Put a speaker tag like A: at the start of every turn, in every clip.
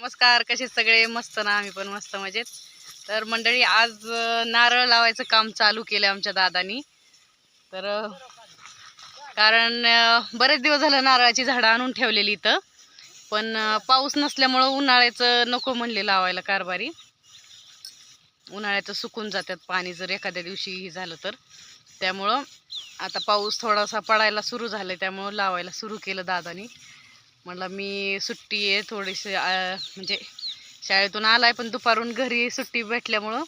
A: नमस्कार, कसे सगळे? मस्त ना? आम्ही पण मस्त मजेत. तर मंडळी, आज नारळ लावायचं काम चालू केलं आमच्या दादानी. तर कारण बरेच दिवस झालं नारळाची झाडं आणून ठेवलेली इथं, पण पाऊस नसल्यामुळं उन्हाळ्याचं नको म्हणले लावायला कारभारी. उन्हाळ्याचं सुकून जातात पाणी जर एखाद्या दिवशी ही झालं तर. त्यामुळं आता पाऊस थोडासा पडायला सुरू झालाय, त्यामुळं लावायला सुरू केलं दादानी. म्हणलं मी सुट्टी आहे थोडीशी, म्हणजे शाळेतून आलाय पण दुपारून घरी सुट्टी भेटल्यामुळं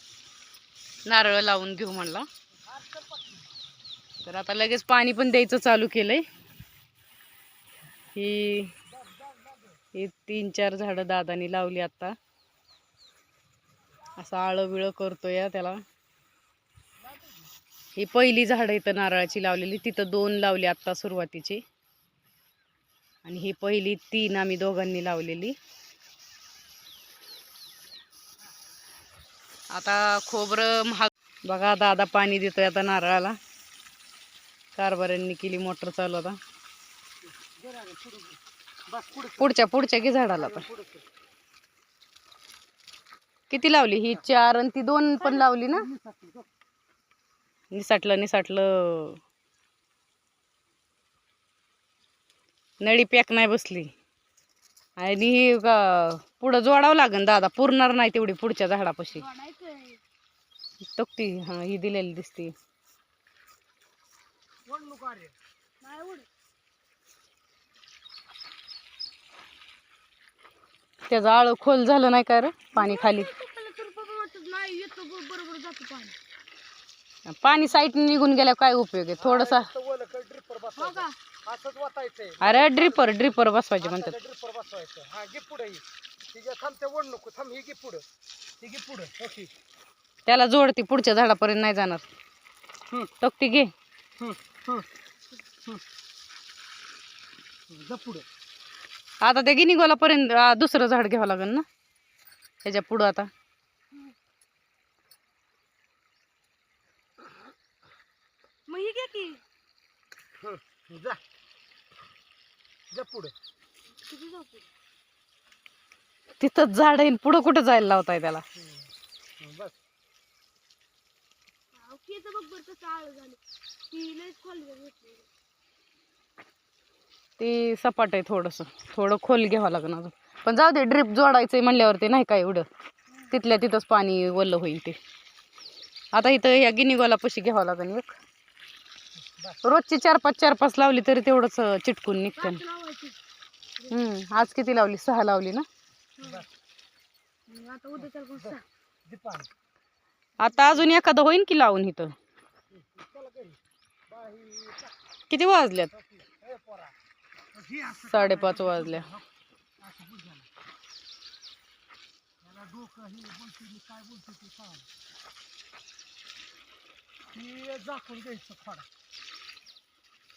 A: नारळ लावून घेऊ म्हणला. तर आता लगेच पाणी पण द्यायचं चालू केलंय. ही 3-4 झाडं दादानी लावली आता. असं आळं बिळं करतोय त्याला. ही पहिली झाडं इथं नारळाची लावलेली, तिथं 2 लावली आता सुरुवातीची, आणि ही पहिली 3 आम्ही दोघांनी लावलेली. आता खोबरं महाग बघा. दादा पाणी देतोय आता नारळाला. कारभाऱ्यांनी केली मोटर चालू. आता पुढच्या घे झाडाला. आता किती लावली? ही 4 आणि ती 2 पण लावली ना? निसाटलं नळी पॅक नाही बसली. आणि ही पुढं जोडावं लागेल दादा, पुरणार नाही तेवढी पुढच्या झाडापाशी. तक्ती हा ही दिलेली दिसते. त्याचं आळं खोल झालं नाही का रे? पाणी खाली, पाणी साईड निघून गेल्या काय उपयोग आहे? थोडसा अरे ड्रिपर बसवायचे म्हणतात. त्याला जोडती, पुढच्या झाडापर्यंत नाही जाणार. तक्ती घे. आता त्या गिनीगोला पर्यंत दुसरं झाड घ्यावं लागेल ना त्याच्या पुढं. आता तिथंच झाड आहे, पुढं कुठं जायला लावताय त्याला? ते सपाट आहे, थोडं खोल घ्यावं लागणार अजून. पण जाऊ दे, ड्रिप जोडायचंय म्हणल्यावरती नाही काय एवढं, तिथल्या तिथंच पाणी वल्ल होईल ते. आता इथं या गिनीगोला पशी घ्यावं लागेल एक. रोजची 4-5 लावली तरी तेवढंच चिटकून निघतं. आज किती लावली? 6 लावली ना? आता अजून एखादं होईन की लावून. इथं किती वाजल्यात? 5:30 वाजल्या.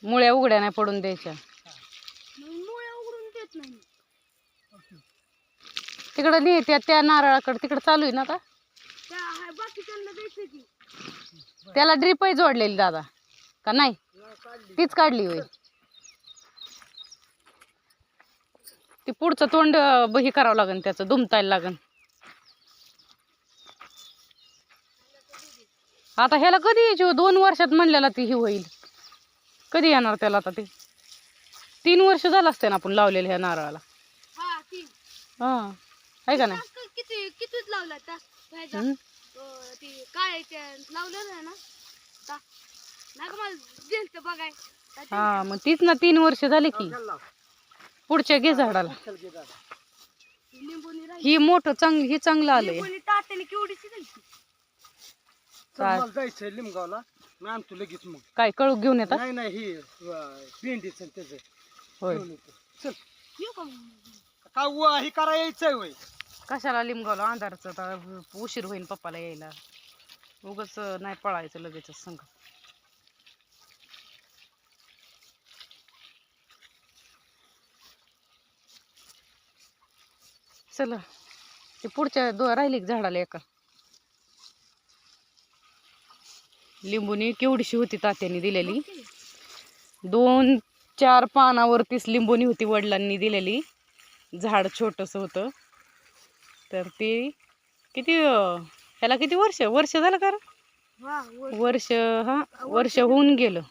A: मुळ्या उघड्या नाही पडून द्यायच्या. तिकडं नाही, त्या नारळाकडे तिकडं चालू आहे ना आता. त्याला ड्रिपही जोडलेली दादा का नाही? तीच काढली होय. ती पुढचं तोंड हे करावं लागेल, त्याचं दुमतायला लागेल. आता ह्याला कधी यायची? 2 वर्षात म्हणलेला ती ही होईल. कधी येणार त्याला? आता ते 3 वर्ष झालं असते ना आपण लावलेलं ह्या नारळाला. हा आहे का नाही? हा मग तीच ना, 3 वर्ष झाली की. पुढच्या घे झाडाला. ही मोठं ही चांगलं आलंय. जायचंय लिमगावला, मी आणतो लगेच. मग काय कळू घेऊन येतात? नाही ही भेंडीच त्याचं होय. चल काय ही करा यायचंय होय. कशाला लिमगावला? अंधारचं उशीर होईल पप्पाला यायला. उगाच नाही पळायचं लगेच संग. चला, ते पुढच्या राहिली झाडाला एका. लिंबूनी केवढीशी होती तात्यानी दिलेली. 2-4 पानावरतीच लिंबूनी होती, वडिलांनी दिलेली. झाड छोटस होतं. तर ते किती ह्याला किती वर्ष झालं का रे? वर्ष वर्ष होऊन गेलं.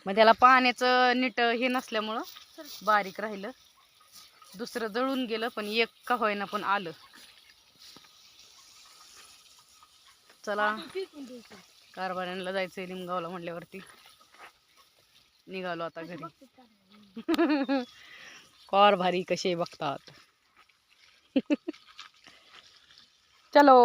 A: मग त्याला पाण्याचं नीट हे नसल्यामुळं बारीक राहिलं. दुसरं जळून गेलं पण एक का होईना पण आलं. चला कारभाऱ्यांना जायचंय निमगावला म्हणल्यावरती निघालो आता घरी. कारभारी कसे बघतात. चलो.